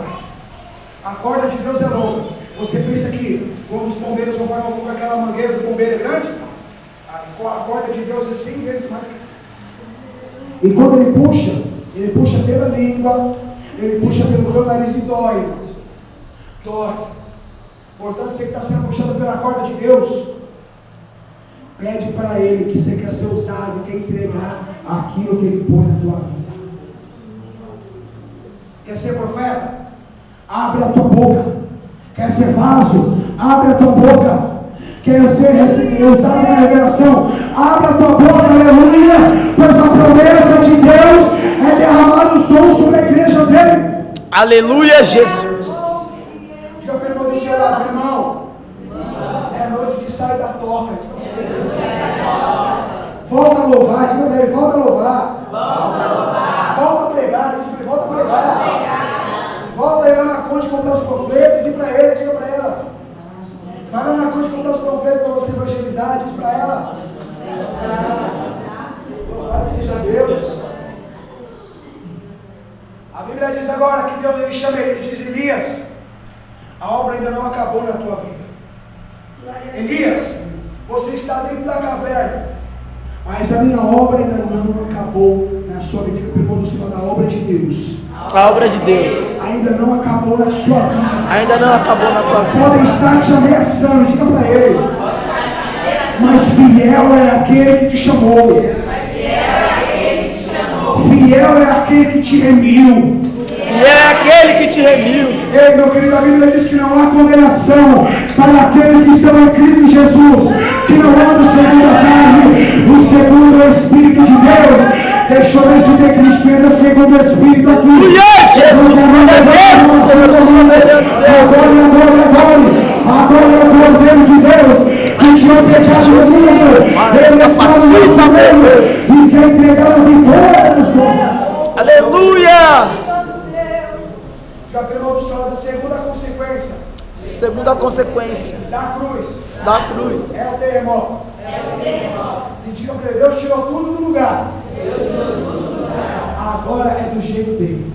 A corda de Deus é longa. Você pensa que quando os bombeiros vão pagar o fogo, aquela mangueira do bombeiro é grande? A corda de Deus é 100 vezes mais. E quando ele puxa pela língua, ele puxa pelo nariz e dói. Portanto, você que está sendo puxado pela corda de Deus, pede para ele que você quer ser usado, quer entregar aquilo que ele põe na tua vida. Quer ser profeta? Abre a tua boca. Quer ser vaso? Abre a tua boca. Quer ser usado na revelação? Abre a tua boca, aleluia, pois a promessa de Deus é derramar os dons sobre a igreja dele. Aleluia, Jesus. Diga para o irmão do seu lado, irmão, é noite de sair da toca. Volta a louvar, diga para ele, volta a louvar. Volta a pregar, diga para ele, volta a pregar. Volta aí lá na Conde comprar os panfletos, diga para ele, diga para ela. Vai lá na Conde comprar os panfletos para você evangelizar, diz para ela. Louvado seja Deus. A Bíblia diz agora que Deus ele chama ele, diz Elias, a obra ainda não acabou na tua vida. Elias, você está dentro da caverna, mas a minha obra ainda não acabou na sua vida. Pegou no cima da obra de Deus. A obra de Deus Ainda não acabou na sua vida. ainda não acabou na tua vida. Podem estar te ameaçando, diga para ele. Mas fiel é aquele que te chamou. Fiel é aquele que te remiu. E é aquele que te remiu. Ei, meu querido, a Bíblia diz que não há condenação para aqueles que estão em Cristo Jesus, que não andam segundo a carne, o segundo o Espírito de Deus. Deixa eu ver se tem Cristo que anda segundo o Espírito aqui. Agora é o Cordeiro de Deus, que tinha o pecado do mundo. Ele está no nosso meio e quer entregar a vitória das coisas. Aleluia! Já pegou do céu da segunda consequência. Segunda consequência Da cruz. É o terremoto. E diga para ele, Deus tirou tudo do lugar. Agora é do jeito dele.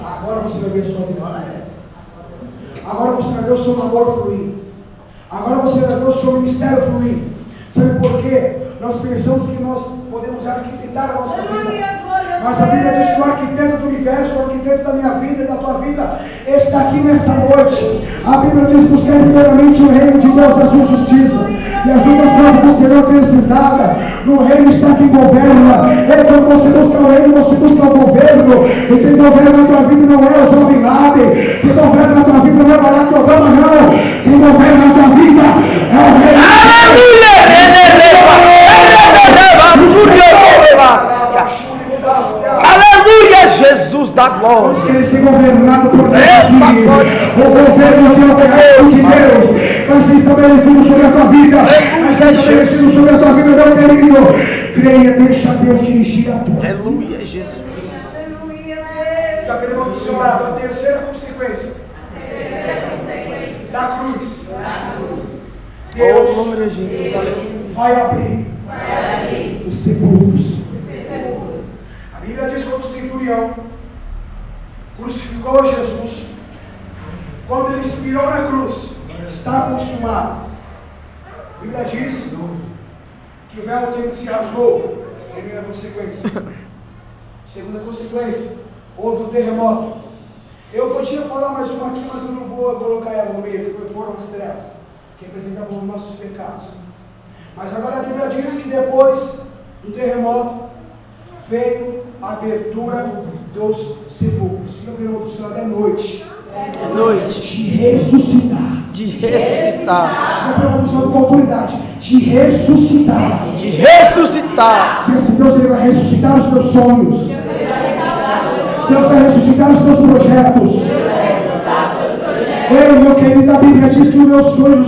Agora você vai ver a sua vitória. Agora você vai ver o seu namoro fluir. Agora você vai ver o seu ministério fluir. Sabe por quê? Nós pensamos que nós podemos arquitetar a nossa vida. Mas a Bíblia diz que o arquiteto do universo, o arquiteto da minha vida e da tua vida, está aqui nesta noite. A Bíblia diz: buscar primeiramente o reino de Deus, a sua justiça, e as outras coisas serão acrescentadas. No reino está quem governa. E quando você busca o reino, você busca o governo. E quem governa na tua vida não é o João Bin Laden. Quem governa na tua vida não é Barack Obama, não. Quem governa na tua vida é o reino. Aleluia, Jesus da glória. Quer ser governado por Deus. O governo que é o governo de Deus vai ser estabelecido sobre a tua vida. Vai ser estabelecido sobre a tua vida, meu querido. Creia, deixa Deus dirigir a tua vida. Aleluia, Jesus. Já queremos do seu lado a terceira consequência da cruz. Deus Jesus, vai abrir os sepulcros. A Bíblia diz que quando o centurião crucificou Jesus, quando ele expirou na cruz, está consumado. A Bíblia diz que o véu do templo se rasgou. Primeira consequência. Segunda consequência, houve um terremoto. Eu podia falar mais uma aqui, mas eu não vou colocar ela no meio, que foram as trevas, que representavam os nossos pecados. Mas agora a Bíblia diz que depois do terremoto, veio a abertura dos sepulcros. Diga para o irmão do seu lado, é noite. É noite De ressuscitar. de ressuscitar. Diga para o irmão do seu lado com autoridade. De ressuscitar. De ressuscitar. Que esse Deus ele vai ressuscitar os teus sonhos. Deus vai ressuscitar os teus projetos. Ei, meu querido, a Bíblia diz que os meus sonhos,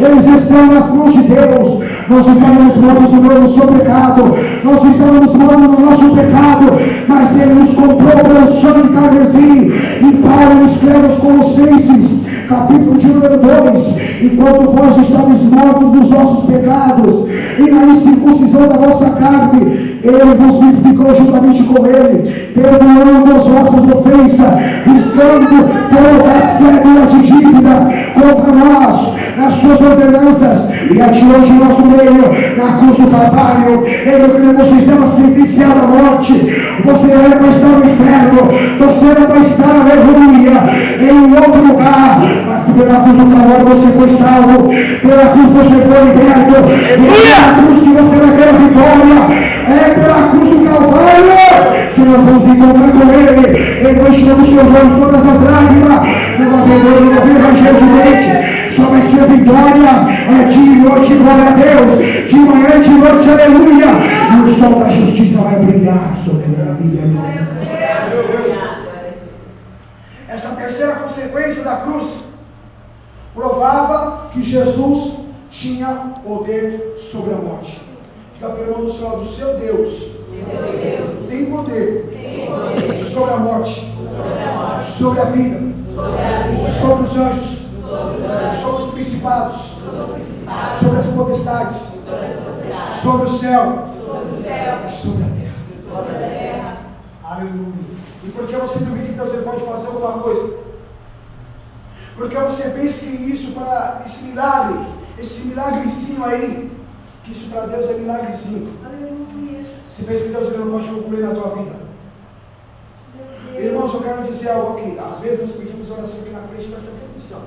eles estão nas mãos de Deus. Nós estamos mortos no seu pecado. Nós estamos mortos no nosso pecado. Mas Ele nos comprou pelo sangue de carmesim. E Paulo escreve aos Colossenses, capítulo de número 2. Enquanto vós estáveis mortos dos vossos pecados e na incircuncisão da vossa carne, Ele vos vivificou juntamente com Ele, perdoando as vossas ofensas, riscando toda a cédula de dívida contra nós, nas suas ordenanças, e atirou de nosso meio na cruz do Calvário. Ele que você estava sentenciado à morte, você era para estar no inferno, você era para estar, aleluia, em outro lugar, mas pela cruz do Calvário você foi salvo, pela cruz você foi liberto, e pela cruz que você vai ter a vitória. É pela cruz do Calvário que nós vamos encontrar com Ele. Ele vai encher os seus olhos todas as lágrimas. Não vai ver, não vai ver ranger de leite. Só vai ser vitória. É dia e noite, glória a Deus. De manhã e de noite, aleluia. E o sol da justiça vai brilhar sobre a vida. Essa terceira consequência da cruz provava que Jesus tinha poder sobre a morte. Diga para o irmão do seu lado, o seu Deus tem poder sobre a morte, sobre a vida, sobre os anjos, sobre os principados, sobre as potestades, sobre o céu e sobre a terra. Aleluia. E por que você duvida que Deus pode fazer alguma coisa? Porque você pensa que esse milagrezinho aí, que isso para Deus é milagrezinho. Você pensa que Deus não pode concluir na tua vida? Irmãos, eu quero dizer algo aqui. Às vezes nós pedimos oração aqui na frente, presta atenção.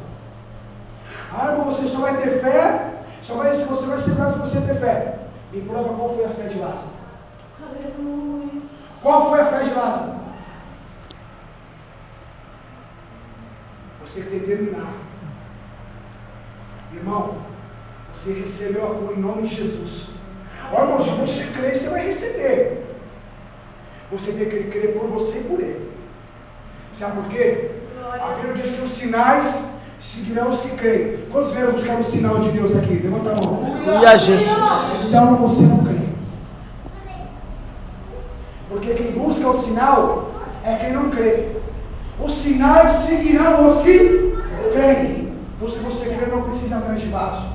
Irmão, você só vai ter fé, você vai ser curado se você ter fé. Me prova qual foi a fé de Lázaro. Qual foi a fé de Lázaro? Você determinar. Irmão, você recebeu a cura em nome de Jesus. Olha, irmão, se você crer, você vai receber. Você tem que crer por você e por Ele. Sabe por quê? A Bíblia diz que os sinais seguirão os que creem. Quantos vieram buscar o sinal de Deus aqui? Levanta a mão. Glória a Jesus. Então você não crê. Porque quem busca o sinal é quem não crê. Os sinais seguirão os que creem. Então se você crê, não precisa ir atrás de vaso.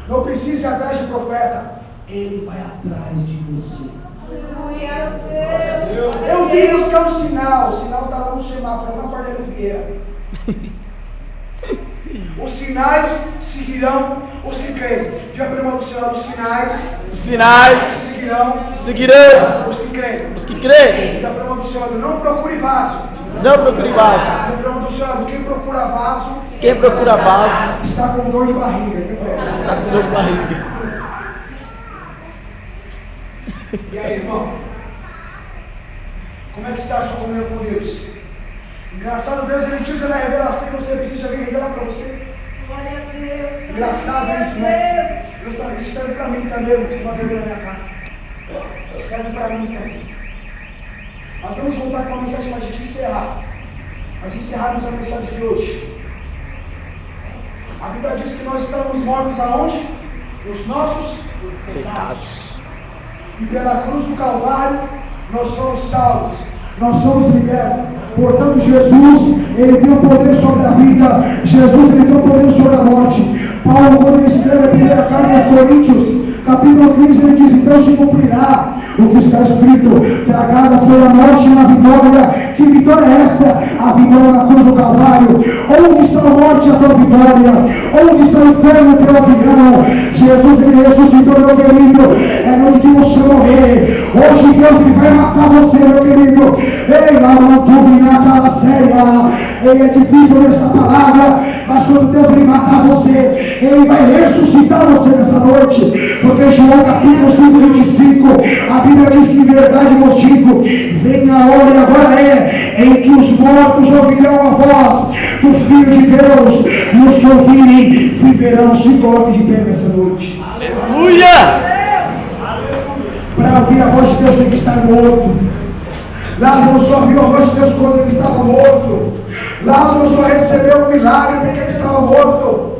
Não precisa ir atrás de profeta. Ele vai atrás de você. Eu vim buscar um sinal. O sinal está lá no semáforo, na Pardeira Vieira. Os sinais seguirão os que creem. Já primeiro do sinal dos sinais. Os sinais seguirão os que creem. Os que creem. Já primeiro do sinal, não procure vaso. Não procure vaso. Já primeiro do sinal, quem procura vaso. Quem procura vaso está com dor de barriga. está com dor de barriga. E aí, irmão? Como é que está a sua comunhão com Deus? Engraçado, Deus ele diz na revelação que você precisa vir revelar para você. Engraçado isso, né? Isso serve para mim também, não precisa ver na minha cara. Serve para mim também. Nós vamos voltar com a mensagem para a gente encerrar. Nós encerrarmos a mensagem de hoje. A Bíblia diz que nós estamos mortos aonde? Nos nossos pecados. E pela cruz do Calvário, nós somos salvos, nós somos libertos. Portanto, Jesus, Ele tem o poder sobre a vida. Jesus, Ele tem o poder sobre a morte. Paulo, quando ele escreve a primeira carta aos Coríntios, capítulo 15, ele diz, então se cumprirá o que está escrito, tragada foi a morte na vitória. Que vitória é esta? A vitória na cruz do Calvário. Onde está a morte, a tua vitória? Onde está o inferno, o teu avião? Jesus, Ele ressuscitou, meu querido. É no que você morrer. Hoje Deus que vai matar você, meu querido. Ei, lá no tubo, naquela séria. Ei, é difícil essa palavra, mas quando Deus vai matar você, Ele vai ressuscitar você nessa noite. Porque João capítulo 5, 25, a Bíblia diz que em verdade vos digo, vem a hora e agora em que os mortos ouvirão a voz do Filho de Deus, e os que ouvirem viverão. Se coloque de pé nessa noite. Aleluia! Para ouvir a voz de Deus tem que estar morto. Lázaro só ouviu a voz de Deus quando ele estava morto. Lázaro só recebeu um milagre porque ele estava morto.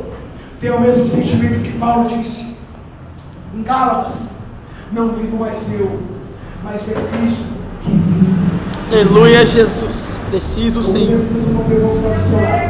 Tem o mesmo sentimento que Paulo disse em Gálatas: não vivo mais eu, mas é Cristo que vive. Aleluia, Jesus. Preciso, Vamos Senhor. ver se você não pegou o seu lado.